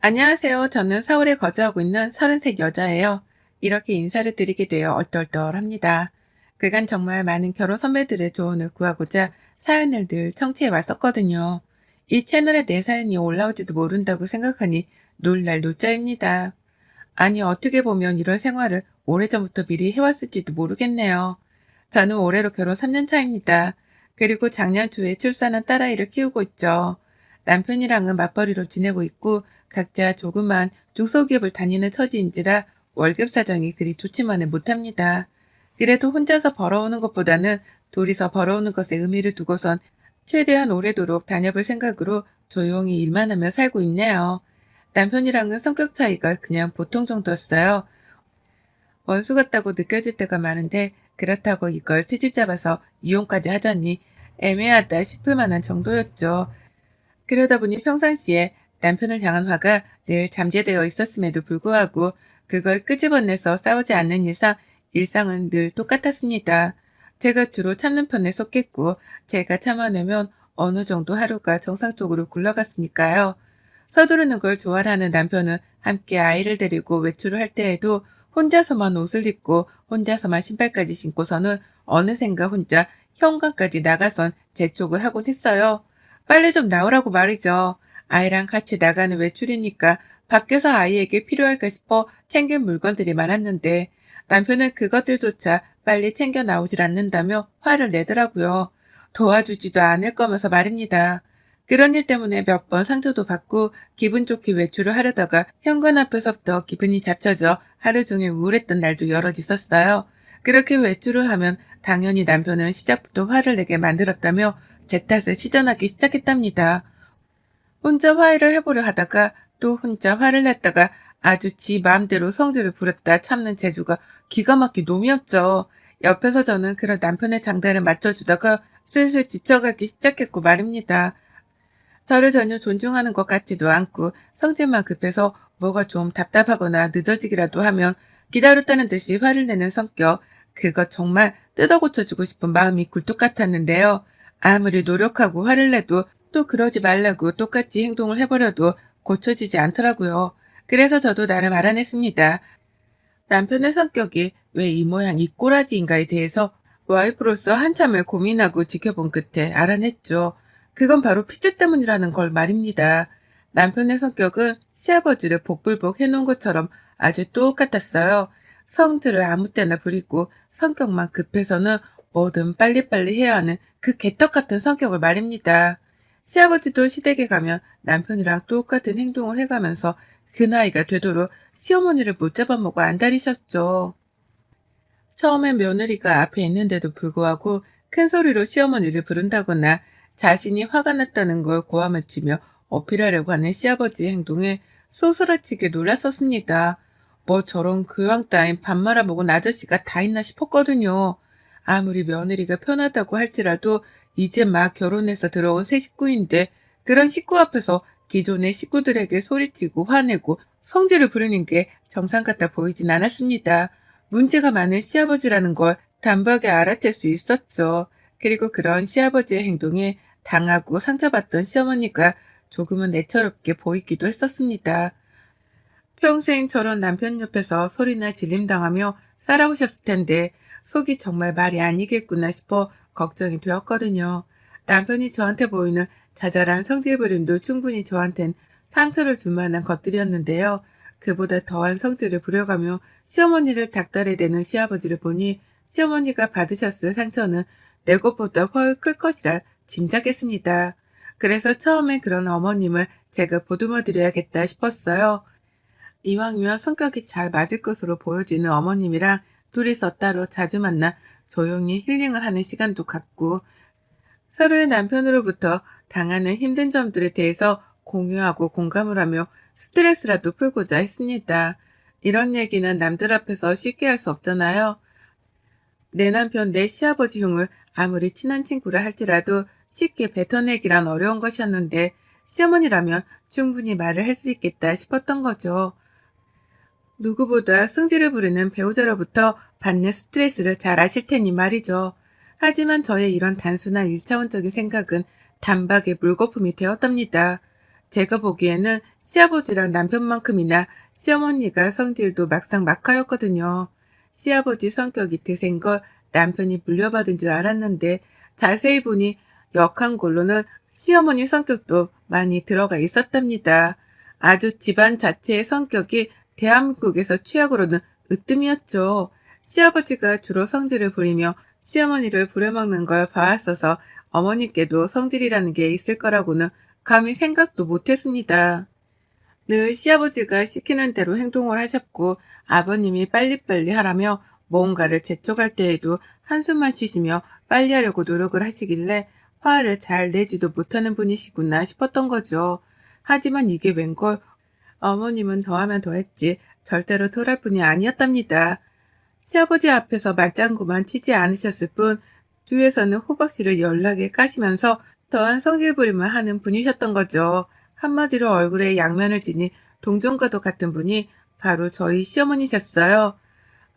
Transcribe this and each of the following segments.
안녕하세요. 저는 서울에 거주하고 있는 33 여자예요. 이렇게 인사를 드리게 되어 얼떨떨합니다. 그간 정말 많은 결혼 선배들의 조언을 구하고자 사연을 늘 청취해 왔었거든요. 이 채널에 내 사연이 올라올지도 모른다고 생각하니 놀랄 노자입니다. 아니, 어떻게 보면 이런 생활을 오래전부터 미리 해왔을지도 모르겠네요. 저는 올해로 결혼 3년 차입니다. 그리고 작년 초에 출산한 딸아이를 키우고 있죠. 남편이랑은 맞벌이로 지내고 있고 각자 조그만 중소기업을 다니는 처지인지라 월급 사정이 그리 좋지만은 못합니다. 그래도 혼자서 벌어오는 것보다는 둘이서 벌어오는 것에 의미를 두고선 최대한 오래도록 다녀볼 생각으로 조용히 일만 하며 살고 있네요. 남편이랑은 성격 차이가 그냥 보통 정도였어요. 원수 같다고 느껴질 때가 많은데 그렇다고 이걸 트집 잡아서 이혼까지 하자니 애매하다 싶을 만한 정도였죠. 그러다 보니 평상시에 남편을 향한 화가 늘 잠재되어 있었음에도 불구하고 그걸 끄집어내서 싸우지 않는 이상 일상은 늘 똑같았습니다. 제가 주로 참는 편에 속했고 제가 참아내면 어느 정도 하루가 정상적으로 굴러갔으니까요. 서두르는 걸 좋아하는 남편은 함께 아이를 데리고 외출을 할 때에도 혼자서만 옷을 입고 혼자서만 신발까지 신고서는 어느샌가 혼자 현관까지 나가선 재촉을 하곤 했어요. 빨리 좀 나오라고 말이죠. 아이랑 같이 나가는 외출이니까 밖에서 아이에게 필요할까 싶어 챙길 물건들이 많았는데 남편은 그것들조차 빨리 챙겨 나오질 않는다며 화를 내더라고요. 도와주지도 않을 거면서 말입니다. 그런 일 때문에 몇 번 상처도 받고 기분 좋게 외출을 하려다가 현관 앞에서부터 기분이 잡쳐져 하루 종일 우울했던 날도 여럿 있었어요. 그렇게 외출을 하면 당연히 남편은 시작부터 화를 내게 만들었다며 제 탓을 시전하기 시작했답니다. 혼자 화해를 해보려 하다가 또 혼자 화를 냈다가 아주 지 마음대로 성질을 부렸다 참는 재주가 기가 막힌 놈이었죠. 옆에서 저는 그런 남편의 장단을 맞춰주다가 슬슬 지쳐가기 시작했고 말입니다. 저를 전혀 존중하는 것 같지도 않고 성질만 급해서 뭐가 좀 답답하거나 늦어지기라도 하면 기다렸다는 듯이 화를 내는 성격. 그거 정말 뜯어 고쳐주고 싶은 마음이 굴뚝 같았는데요. 아무리 노력하고 화를 내도 또 그러지 말라고 똑같이 행동을 해버려도 고쳐지지 않더라고요. 그래서 저도 나름 알아냈습니다. 남편의 성격이 왜 이 모양 이 꼬라지인가에 대해서 와이프로서 한참을 고민하고 지켜본 끝에 알아냈죠. 그건 바로 피주 때문이라는 걸 말입니다. 남편의 성격은 시아버지를 복불복 해놓은 것처럼 아주 똑같았어요. 성질을 아무 때나 부리고 성격만 급해서는 뭐든 빨리빨리 해야 하는 그 개떡 같은 성격을 말입니다. 시아버지도 시댁에 가면 남편이랑 똑같은 행동을 해가면서 그 나이가 되도록 시어머니를 못 잡아먹어 안달이셨죠. 처음엔 며느리가 앞에 있는데도 불구하고 큰 소리로 시어머니를 부른다거나 자신이 화가 났다는 걸 고함을 치며 어필하려고 하는 시아버지의 행동에 소스라치게 놀랐었습니다. 뭐 저런 교양 따윈 밥 말아먹은 아저씨가 다 있나 싶었거든요. 아무리 며느리가 편하다고 할지라도 이제 막 결혼해서 들어온 새 식구인데 그런 식구 앞에서 기존의 식구들에게 소리치고 화내고 성질을 부리는 게 정상 같아 보이진 않았습니다. 문제가 많은 시아버지라는 걸 단박에 알아챌 수 있었죠. 그리고 그런 시아버지의 행동에 당하고 상처받던 시어머니가 조금은 애처롭게 보이기도 했었습니다. 평생 저런 남편 옆에서 소리나 질림당하며 살아오셨을 텐데 속이 정말 말이 아니겠구나 싶어 걱정이 되었거든요. 남편이 저한테 보이는 자잘한 성질 부림도 충분히 저한텐 상처를 줄 만한 것들이었는데요. 그보다 더한 성질을 부려가며 시어머니를 닥달해대는 시아버지를 보니 시어머니가 받으셨을 상처는 내 것보다 훨 클 것이라 짐작했습니다. 그래서 처음에 그런 어머님을 제가 보듬어드려야겠다 싶었어요. 이왕이면 성격이 잘 맞을 것으로 보여지는 어머님이랑 둘이서 따로 자주 만나 조용히 힐링을 하는 시간도 갖고 서로의 남편으로부터 당하는 힘든 점들에 대해서 공유하고 공감을 하며 스트레스라도 풀고자 했습니다. 이런 얘기는 남들 앞에서 쉽게 할 수 없잖아요. 내 남편, 내 시아버지 흉을 아무리 친한 친구라 할지라도 쉽게 뱉어내기란 어려운 것이었는데 시어머니라면 충분히 말을 할 수 있겠다 싶었던 거죠. 누구보다 승질을 부리는 배우자로부터 받는 스트레스를 잘 아실 테니 말이죠. 하지만 저의 이런 단순한 일차원적인 생각은 단박에 물거품이 되었답니다. 제가 보기에는 시아버지랑 남편만큼이나 시어머니가 성질도 막상 막하였거든요. 시아버지 성격이 드센 걸 남편이 물려받은 줄 알았는데 자세히 보니 역한 걸로는 시어머니 성격도 많이 들어가 있었답니다. 아주 집안 자체의 성격이 대한민국에서 최악으로는 으뜸이었죠. 시아버지가 주로 성질을 부리며 시어머니를 부려먹는 걸 봐왔어서 어머니께도 성질이라는 게 있을 거라고는 감히 생각도 못했습니다. 늘 시아버지가 시키는 대로 행동을 하셨고 아버님이 빨리빨리 하라며 뭔가를 재촉할 때에도 한숨만 쉬시며 빨리 하려고 노력을 하시길래 화를 잘 내지도 못하는 분이시구나 싶었던 거죠. 하지만 이게 웬걸 어머님은 더하면 더했지 절대로 덜할 분이 아니었답니다. 시아버지 앞에서 맞장구만 치지 않으셨을 뿐 뒤에서는 호박씨를 연락에 까시면서 더한 성질부림을 하는 분이셨던 거죠. 한마디로 얼굴에 양면을 지닌 동정과도 같은 분이 바로 저희 시어머니셨어요.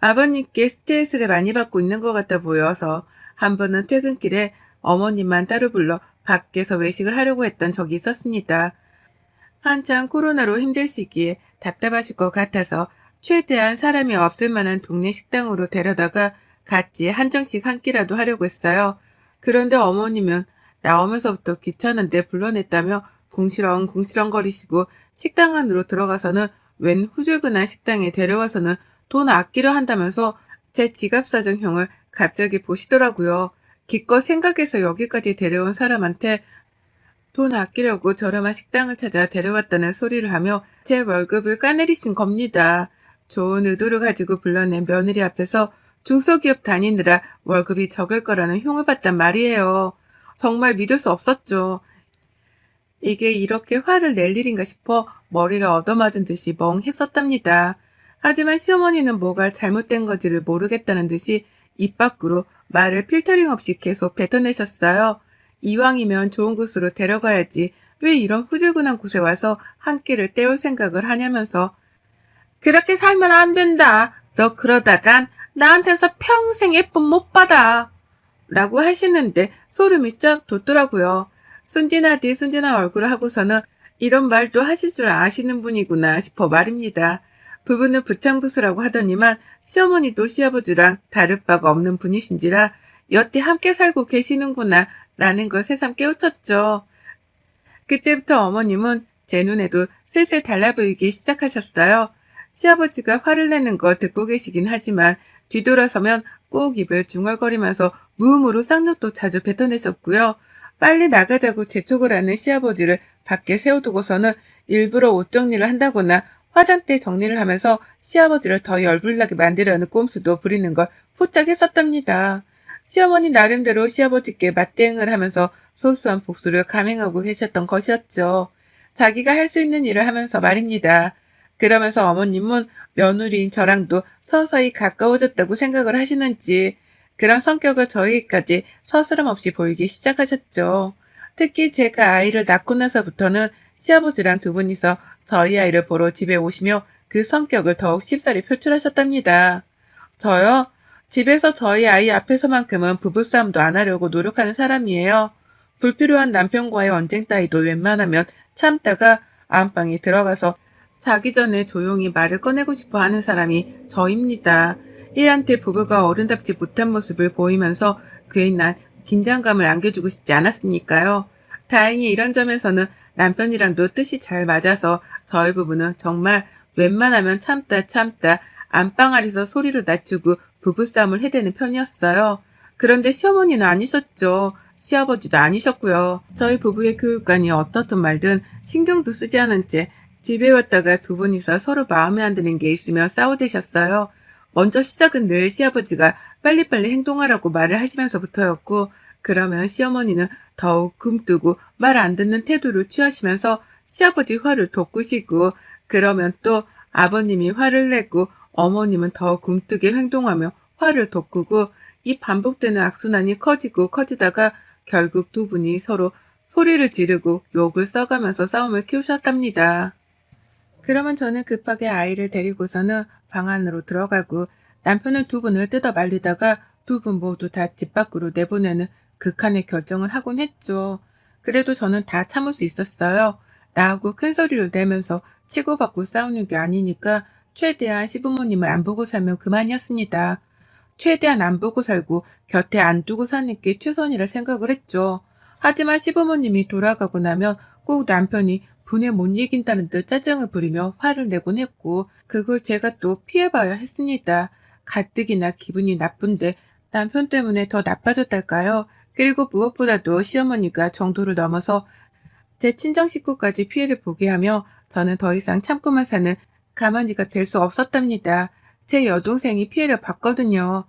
아버님께 스트레스를 많이 받고 있는 것 같아 보여서 한 번은 퇴근길에 어머님만 따로 불러 밖에서 외식을 하려고 했던 적이 있었습니다. 한창 코로나로 힘들 시기에 답답하실 것 같아서 최대한 사람이 없을 만한 동네 식당으로 데려다가 같이 한정식 한 끼라도 하려고 했어요. 그런데 어머님은 나오면서부터 귀찮은데 불러냈다며 궁시렁궁시렁거리시고 식당 안으로 들어가서는 웬 후줄근한 식당에 데려와서는 돈 아끼려 한다면서 제 지갑 사정형을 갑자기 보시더라고요. 기껏 생각해서 여기까지 데려온 사람한테 돈 아끼려고 저렴한 식당을 찾아 데려왔다는 소리를 하며 제 월급을 까내리신 겁니다. 좋은 의도를 가지고 불러낸 며느리 앞에서 중소기업 다니느라 월급이 적을 거라는 흉을 봤단 말이에요. 정말 믿을 수 없었죠. 이게 이렇게 화를 낼 일인가 싶어 머리를 얻어맞은 듯이 멍했었답니다. 하지만 시어머니는 뭐가 잘못된 건지를 모르겠다는 듯이 입 밖으로 말을 필터링 없이 계속 뱉어내셨어요. 이왕이면 좋은 곳으로 데려가야지 왜 이런 후줄근한 곳에 와서 한 끼를 때울 생각을 하냐면서 그렇게 살면 안 된다. 너 그러다간 나한테서 평생 예쁨 못 받아. 라고 하시는데 소름이 쫙 돋더라고요. 순진하디 순진한 얼굴을 하고서는 이런 말도 하실 줄 아시는 분이구나 싶어 말입니다. 부부는 부창부수라고 하더니만 시어머니도 시아버지랑 다를 바가 없는 분이신지라 여태 함께 살고 계시는구나 라는 걸 새삼 깨우쳤죠. 그때부터 어머님은 제 눈에도 슬슬 달라 보이기 시작하셨어요. 시아버지가 화를 내는 거 듣고 계시긴 하지만 뒤돌아서면 꼭 입을 중얼거리면서 무음으로 쌍욕도 자주 뱉어내셨고요. 빨리 나가자고 재촉을 하는 시아버지를 밖에 세워두고서는 일부러 옷 정리를 한다거나 화장대 정리를 하면서 시아버지를 더 열불나게 만들려는 꼼수도 부리는 걸 포착했었답니다. 시어머니 나름대로 시아버지께 맞대응을 하면서 소소한 복수를 감행하고 계셨던 것이었죠. 자기가 할 수 있는 일을 하면서 말입니다. 그러면서 어머님은 며느리인 저랑도 서서히 가까워졌다고 생각을 하시는지 그런 성격을 저에게까지 서스럼 없이 보이기 시작하셨죠. 특히 제가 아이를 낳고 나서부터는 시아버지랑 두 분이서 저희 아이를 보러 집에 오시며 그 성격을 더욱 쉽사리 표출하셨답니다. 저요? 집에서 저희 아이 앞에서만큼은 부부싸움도 안 하려고 노력하는 사람이에요. 불필요한 남편과의 언쟁 따위도 웬만하면 참다가 안방에 들어가서 자기 전에 조용히 말을 꺼내고 싶어 하는 사람이 저입니다. 애한테 부부가 어른답지 못한 모습을 보이면서 괜한 긴장감을 안겨주고 싶지 않았으니까요. 다행히 이런 점에서는 남편이랑도 뜻이 잘 맞아서 저희 부부는 정말 웬만하면 참다 안방 아래서 소리를 낮추고 부부싸움을 해대는 편이었어요. 그런데 시어머니는 아니셨죠. 시아버지도 아니셨고요. 저희 부부의 교육관이 어떻든 말든 신경도 쓰지 않은 채 집에 왔다가 두 분이서 서로 마음에 안 드는 게 있으면 싸우대셨어요. 먼저 시작은 늘 시아버지가 빨리빨리 행동하라고 말을 하시면서부터였고 그러면 시어머니는 더욱 굼뜨고 말 안 듣는 태도를 취하시면서 시아버지 화를 돋구시고 그러면 또 아버님이 화를 내고 어머님은 더 굼뜨게 행동하며 화를 돋구고 이 반복되는 악순환이 커지다가 결국 두 분이 서로 소리를 지르고 욕을 써가면서 싸움을 키우셨답니다. 그러면 저는 급하게 아이를 데리고서는 방 안으로 들어가고 남편은 두 분을 뜯어 말리다가 두 분 모두 다 집 밖으로 내보내는 극한의 결정을 하곤 했죠. 그래도 저는 다 참을 수 있었어요. 나하고 큰 소리를 내면서 치고받고 싸우는 게 아니니까 최대한 시부모님을 안 보고 살면 그만이었습니다. 최대한 안 보고 살고 곁에 안 두고 사는 게 최선이라 생각을 했죠. 하지만 시부모님이 돌아가고 나면 꼭 남편이 분에 못 이긴다는 듯 짜증을 부리며 화를 내곤 했고 그걸 제가 또 피해봐야 했습니다. 가뜩이나 기분이 나쁜데 남편 때문에 더 나빠졌달까요? 그리고 무엇보다도 시어머니가 정도를 넘어서 제 친정 식구까지 피해를 보게 하며 저는 더 이상 참고만 사는 가만히가 될 수 없었답니다. 제 여동생이 피해를 봤거든요.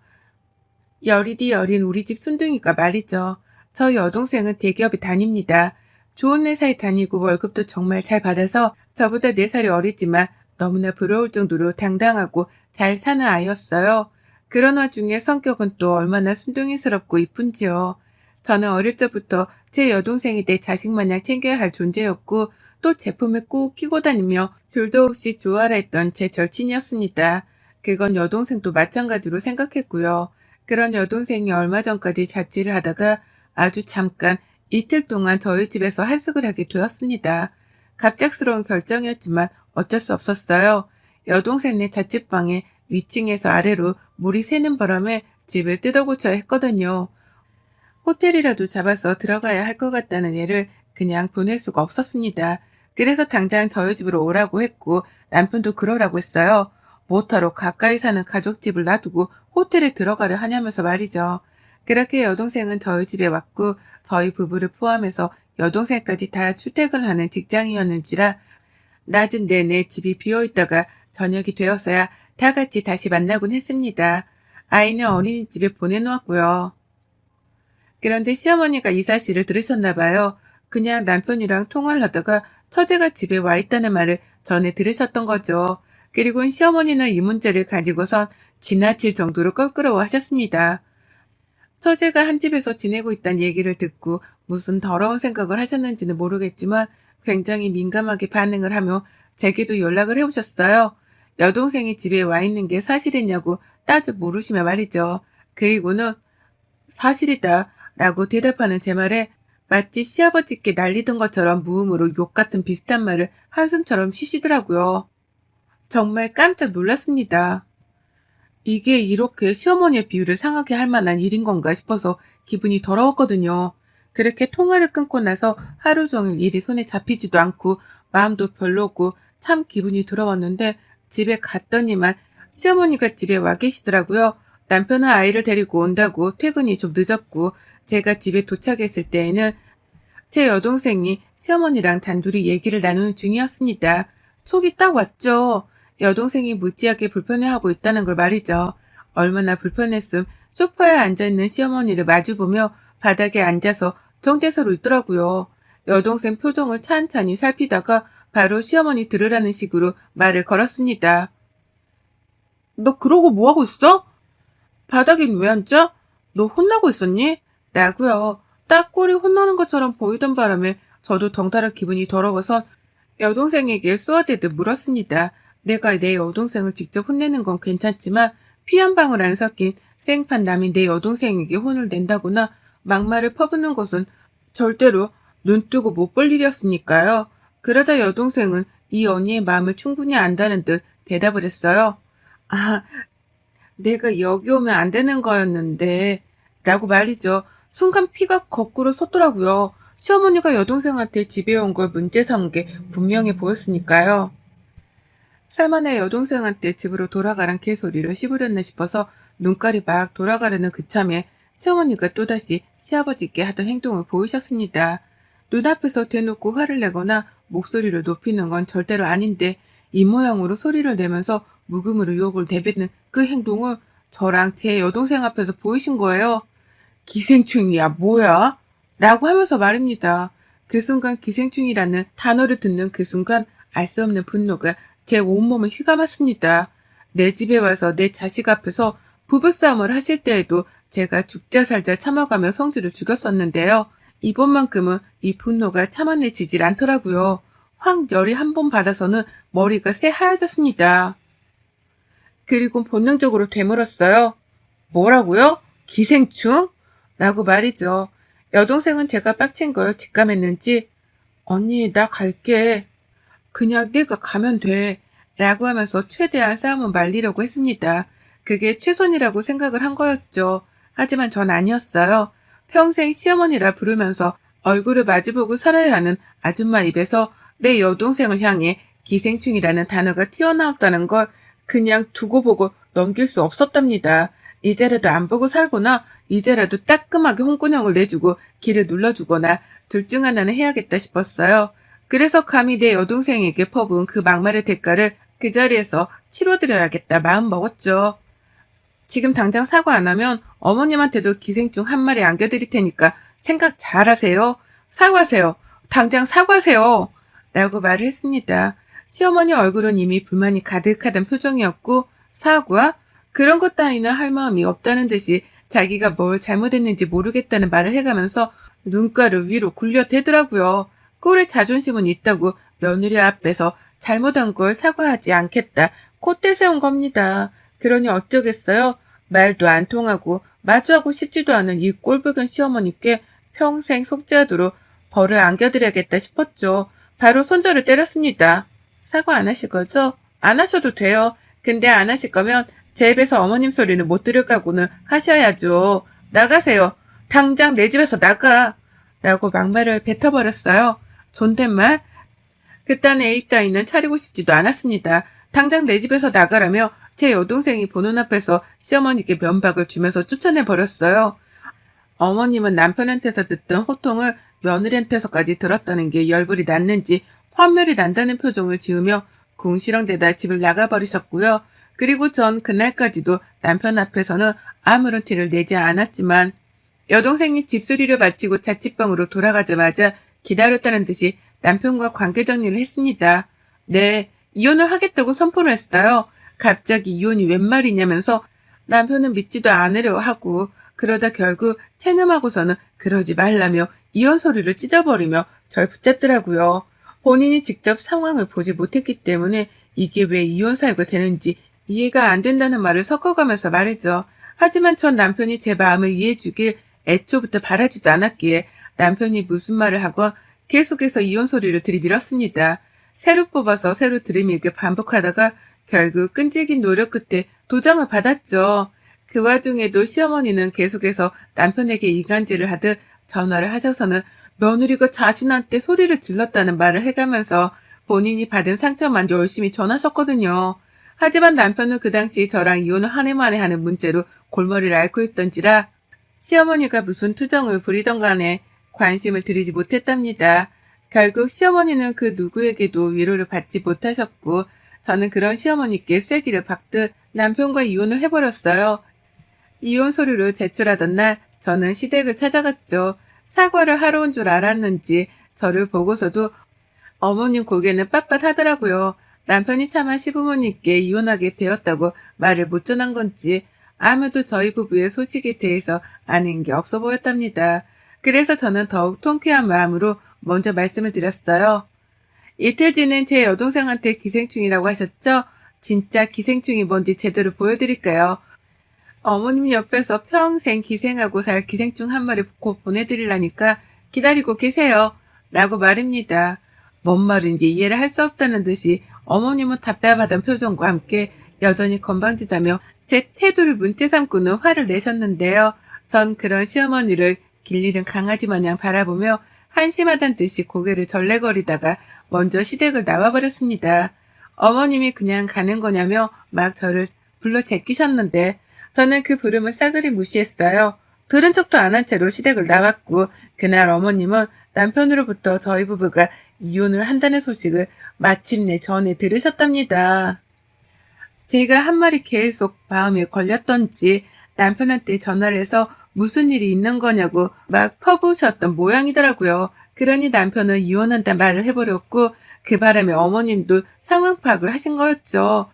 열이디 어린 우리 집 순둥이가 말이죠. 저 여동생은 대기업에 다닙니다. 좋은 회사에 다니고 월급도 정말 잘 받아서 저보다 4살이 어리지만 너무나 부러울 정도로 당당하고 잘 사는 아이였어요. 그런 와중에 성격은 또 얼마나 순둥이스럽고 이쁜지요. 저는 어릴 적부터 제 여동생이 내 자식 마냥 챙겨야 할 존재였고 또 제품을 꼭 끼고 다니며 둘도 없이 좋아라 했던 제 절친이었습니다. 그건 여동생도 마찬가지로 생각했고요. 그런 여동생이 얼마 전까지 자취를 하다가 아주 잠깐 이틀 동안 저희 집에서 한숙을 하게 되었습니다. 갑작스러운 결정이었지만 어쩔 수 없었어요. 여동생네 자취방에 위층에서 아래로 물이 새는 바람에 집을 뜯어고쳐야 했거든요. 호텔이라도 잡아서 들어가야 할 것 같다는 애를 그냥 보낼 수가 없었습니다. 그래서 당장 저희 집으로 오라고 했고 남편도 그러라고 했어요. 뭐하러 가까이 사는 가족집을 놔두고 호텔에 들어가려 하냐면서 말이죠. 그렇게 여동생은 저희 집에 왔고 저희 부부를 포함해서 여동생까지 다 출퇴근하는 직장이었는지라 낮은 내내 집이 비어있다가 저녁이 되었어야 다 같이 다시 만나곤 했습니다. 아이는 어린이집에 보내놓았고요. 그런데 시어머니가 이 사실을 들으셨나 봐요. 그냥 남편이랑 통화를 하다가 처제가 집에 와 있다는 말을 전해 들으셨던 거죠. 그리고는 시어머니는 이 문제를 가지고선 지나칠 정도로 껄끄러워 하셨습니다. 처제가 한 집에서 지내고 있다는 얘기를 듣고 무슨 더러운 생각을 하셨는지는 모르겠지만 굉장히 민감하게 반응을 하며 제게도 연락을 해오셨어요. 여동생이 집에 와 있는 게 사실이냐고 따져 물으시며 말이죠. 그리고는 사실이다 라고 대답하는 제 말에 마치 시아버지께 날리던 것처럼 무음으로 욕 같은 비슷한 말을 한숨처럼 쉬시더라고요. 정말 깜짝 놀랐습니다. 이게 이렇게 시어머니의 비유를 상하게 할 만한 일인 건가 싶어서 기분이 더러웠거든요. 그렇게 통화를 끊고 나서 하루 종일 일이 손에 잡히지도 않고 마음도 별로고 참 기분이 더러웠는데 집에 갔더니만 시어머니가 집에 와 계시더라고요. 남편은 아이를 데리고 온다고 퇴근이 좀 늦었고 제가 집에 도착했을 때에는 제 여동생이 시어머니랑 단둘이 얘기를 나누는 중이었습니다. 속이 딱 왔죠. 여동생이 무지하게 불편해하고 있다는 걸 말이죠. 얼마나 불편했음 소파에 앉아있는 시어머니를 마주보며 바닥에 앉아서 정체서로 있더라고요. 여동생 표정을 찬찬히 살피다가 바로 시어머니 들으라는 식으로 말을 걸었습니다. 너 그러고 뭐하고 있어? 바닥엔 왜 앉아? 너 혼나고 있었니? 라고요. 딱 꼴이 혼나는 것처럼 보이던 바람에 저도 덩달아 기분이 더러워서 여동생에게 쏘아대듯 물었습니다. 내가 내 여동생을 직접 혼내는 건 괜찮지만 피 한 방울 안 섞인 생판 남인 내 여동생에게 혼을 낸다거나 막말을 퍼붓는 것은 절대로 눈뜨고 못 볼 일이었으니까요. 그러자 여동생은 이 언니의 마음을 충분히 안다는 듯 대답을 했어요. 아, 내가 여기 오면 안 되는 거였는데 라고 말이죠. 순간 피가 거꾸로 솟더라고요. 시어머니가 여동생한테 집에 온 걸 문제 삼은 게 분명해 보였으니까요. 설마 내 여동생한테 집으로 돌아가란 개소리를 씹으렸나 싶어서 눈깔이 막 돌아가려는 그참에 시어머니가 또다시 시아버지께 하던 행동을 보이셨습니다. 눈앞에서 대놓고 화를 내거나 목소리를 높이는 건 절대로 아닌데 이 모양으로 소리를 내면서 묵음으로 욕을 내뱉는 그 행동을 저랑 제 여동생 앞에서 보이신 거예요. 기생충이야 뭐야? 라고 하면서 말입니다. 그 순간 기생충이라는 단어를 듣는 그 순간 알 수 없는 분노가 제 온몸을 휘감았습니다. 내 집에 와서 내 자식 앞에서 부부싸움을 하실 때에도 제가 죽자 살자 참아가며 성질을 죽였었는데요. 이번만큼은 이 분노가 참아내지질 않더라고요. 확 열이 한 번 받아서는 머리가 새하얘졌습니다. 그리고 본능적으로 되물었어요. 뭐라고요? 기생충? 라고 말이죠. 여동생은 제가 빡친 걸 직감했는지 언니, 나 갈게. 그냥 내가 가면 돼. 라고 하면서 최대한 싸움을 말리려고 했습니다. 그게 최선이라고 생각을 한 거였죠. 하지만 전 아니었어요. 평생 시어머니라 부르면서 얼굴을 마주보고 살아야 하는 아줌마 입에서 내 여동생을 향해 기생충이라는 단어가 튀어나왔다는 걸 그냥 두고 보고 넘길 수 없었답니다. 이제라도 안 보고 살거나 이제라도 따끔하게 홍군형을 내주고 길을 눌러주거나 둘 중 하나는 해야겠다 싶었어요. 그래서 감히 내 여동생에게 퍼부은 그 막말의 대가를 그 자리에서 치러드려야겠다 마음 먹었죠. 지금 당장 사과 안 하면 어머님한테도 기생충 한 마리 안겨드릴 테니까 생각 잘하세요. 사과하세요. 당장 사과하세요. 라고 말을 했습니다. 시어머니 얼굴은 이미 불만이 가득하던 표정이었고 사과? 그런 것 따위는 할 마음이 없다는 듯이 자기가 뭘 잘못했는지 모르겠다는 말을 해가면서 눈가를 위로 굴려대더라고요. 꼴에 자존심은 있다고 며느리 앞에서 잘못한 걸 사과하지 않겠다. 콧대 세운 겁니다. 그러니 어쩌겠어요? 말도 안 통하고 마주하고 싶지도 않은 이 꼴불견 시어머니께 평생 속죄하도록 벌을 안겨드려야겠다 싶었죠. 바로 손절을 때렸습니다. 사과 안 하실 거죠? 안 하셔도 돼요. 근데 안 하실 거면 제 입에서 어머님 소리는 못 들을 각오는 하셔야죠. 나가세요. 당장 내 집에서 나가. 라고 막말을 뱉어버렸어요. 존댓말? 그딴 애입 따위는 차리고 싶지도 않았습니다. 당장 내 집에서 나가라며 제 여동생이 보는 앞에서 시어머니께 면박을 주면서 쫓아내버렸어요. 어머님은 남편한테서 듣던 호통을 며느리한테서까지 들었다는 게 열불이 났는지 환멸이 난다는 표정을 지으며 궁시렁대다 집을 나가버리셨고요. 그리고 전 그날까지도 남편 앞에서는 아무런 티를 내지 않았지만 여동생이 집수리를 마치고 자취방으로 돌아가자마자 기다렸다는 듯이 남편과 관계 정리를 했습니다. 네, 이혼을 하겠다고 선포를 했어요. 갑자기 이혼이 웬 말이냐면서 남편은 믿지도 않으려 하고 그러다 결국 체념하고서는 그러지 말라며 이혼 소리를 찢어버리며 절 붙잡더라고요. 본인이 직접 상황을 보지 못했기 때문에 이게 왜 이혼 사유가 되는지 이해가 안 된다는 말을 섞어가면서 말이죠. 하지만 전 남편이 제 마음을 이해해주길 애초부터 바라지도 않았기에 남편이 무슨 말을 하건 계속해서 이혼 소리를 들이밀었습니다. 새로 뽑아서 새로 들이밀게 반복하다가 결국 끈질긴 노력 끝에 도장을 받았죠. 그 와중에도 시어머니는 계속해서 남편에게 이간질을 하듯 전화를 하셔서는 며느리가 자신한테 소리를 질렀다는 말을 해가면서 본인이 받은 상처만 열심히 전하셨거든요. 하지만 남편은 그 당시 저랑 이혼을 한 해 만에 하는 문제로 골머리를 앓고 있던지라 시어머니가 무슨 투정을 부리던 간에 관심을 들이지 못했답니다. 결국 시어머니는 그 누구에게도 위로를 받지 못하셨고 저는 그런 시어머니께 쐐기를 박듯 남편과 이혼을 해버렸어요. 이혼 서류를 제출하던 날 저는 시댁을 찾아갔죠. 사과를 하러 온 줄 알았는지 저를 보고서도 어머님 고개는 빳빳하더라고요. 남편이 차마 시부모님께 이혼하게 되었다고 말을 못 전한 건지 아무도 저희 부부의 소식에 대해서 아는 게 없어 보였답니다. 그래서 저는 더욱 통쾌한 마음으로 먼저 말씀을 드렸어요. 이틀 지는 제 여동생한테 기생충이라고 하셨죠? 진짜 기생충이 뭔지 제대로 보여드릴까요? 어머님 옆에서 평생 기생하고 살 기생충 한 마리 곧 보내드리려니까 기다리고 계세요. 라고 말입니다. 뭔 말인지 이해를 할 수 없다는 듯이 어머님은 답답하던 표정과 함께 여전히 건방지다며 제 태도를 문제 삼고는 화를 내셨는데요. 전 그런 시어머니를 길잃은 강아지 마냥 바라보며 한심하단 듯이 고개를 절레거리다가 먼저 시댁을 나와버렸습니다. 어머님이 그냥 가는 거냐며 막 저를 불러 제끼셨는데 저는 그 부름을 싸그리 무시했어요. 들은 척도 안 한 채로 시댁을 나왔고 그날 어머님은 남편으로부터 저희 부부가 이혼을 한다는 소식을 마침내 전해 들으셨답니다. 제가 한 말이 계속 마음에 걸렸던지 남편한테 전화를 해서 무슨 일이 있는 거냐고 막 퍼부으셨던 모양이더라고요. 그러니 남편은 이혼한다 말을 해버렸고 그 바람에 어머님도 상황 파악을 하신 거였죠.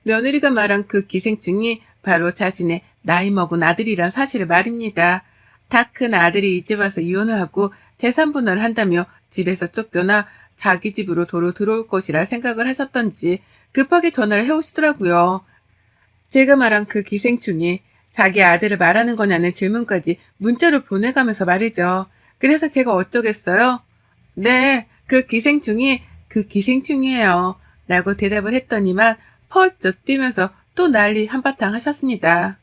며느리가 말한 그 기생충이 바로 자신의 나이 먹은 아들이란 사실을 말입니다. 다 큰 아들이 이제 와서 이혼을 하고 재산 분할을 한다며 집에서 쫓겨나 자기 집으로 도로 들어올 것이라 생각을 하셨던지 급하게 전화를 해오시더라고요. 제가 말한 그 기생충이 자기 아들을 말하는 거냐는 질문까지 문자로 보내가면서 말이죠. 그래서 제가 어쩌겠어요? 네, 그 기생충이에요. 라고 대답을 했더니만 펄쩍 뛰면서 또 난리 한바탕 하셨습니다.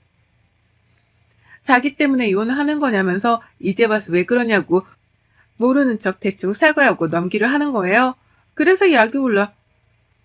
자기 때문에 이혼을 하는 거냐면서 이제 와서 왜 그러냐고 모르는 척 대충 사과하고 넘기를 하는 거예요. 그래서 약이 올라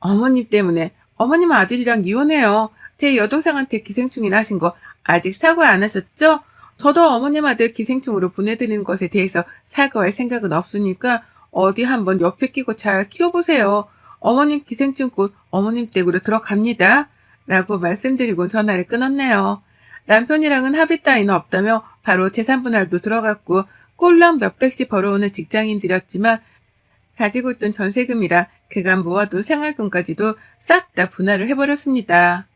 어머님 때문에 어머님 아들이랑 이혼해요. 제 여동생한테 기생충이 나신 거 아직 사과 안 하셨죠? 저도 어머님 아들 기생충으로 보내드리는 것에 대해서 사과할 생각은 없으니까 어디 한번 옆에 끼고 잘 키워보세요. 어머님 기생충 곧 어머님 댁으로 들어갑니다. 라고 말씀드리고 전화를 끊었네요. 남편이랑은 합의 따위는 없다며 바로 재산분할도 들어갔고 꼴랑 몇백씩 벌어오는 직장인들이었지만 가지고 있던 전세금이랑 그간 모아둔 생활금까지도 싹 다 분할을 해버렸습니다.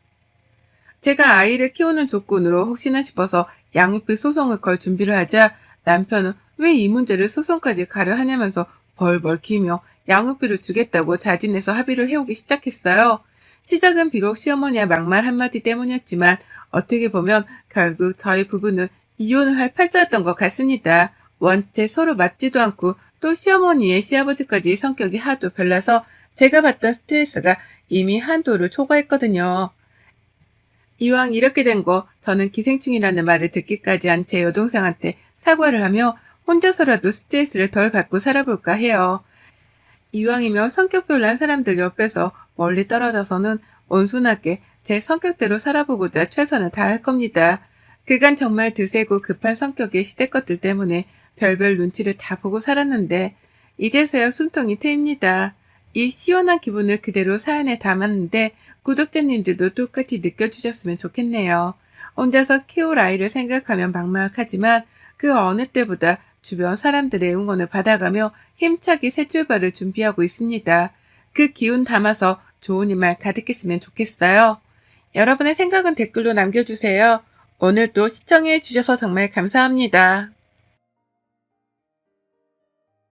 제가 아이를 키우는 조건으로 혹시나 싶어서 양육비 소송을 걸 준비를 하자 남편은 왜 이 문제를 소송까지 가려 하냐면서 벌벌 기며 양육비를 주겠다고 자진해서 합의를 해오기 시작했어요. 시작은 비록 시어머니의 막말 한마디 때문이었지만 어떻게 보면 결국 저희 부부는 이혼을 할 팔자였던 것 같습니다. 원체 서로 맞지도 않고 또 시어머니의 시아버지까지 성격이 하도 별나서 제가 받던 스트레스가 이미 한도를 초과했거든요. 이왕 이렇게 된 거 저는 기생충이라는 말을 듣기까지 한 제 여동생한테 사과를 하며 혼자서라도 스트레스를 덜 받고 살아볼까 해요. 이왕이면 성격 별난 사람들 옆에서 멀리 떨어져서는 온순하게 제 성격대로 살아보고자 최선을 다할 겁니다. 그간 정말 드세고 급한 성격의 시대 것들 때문에 별별 눈치를 다 보고 살았는데 이제서야 숨통이 트입니다. 이 시원한 기분을 그대로 사연에 담았는데 구독자님들도 똑같이 느껴주셨으면 좋겠네요. 혼자서 키울 아이를 생각하면 막막하지만 그 어느 때보다 주변 사람들의 응원을 받아가며 힘차게 새 출발을 준비하고 있습니다. 그 기운 담아서 좋은 일만 가득했으면 좋겠어요. 여러분의 생각은 댓글로 남겨주세요. 오늘도 시청해 주셔서 정말 감사합니다.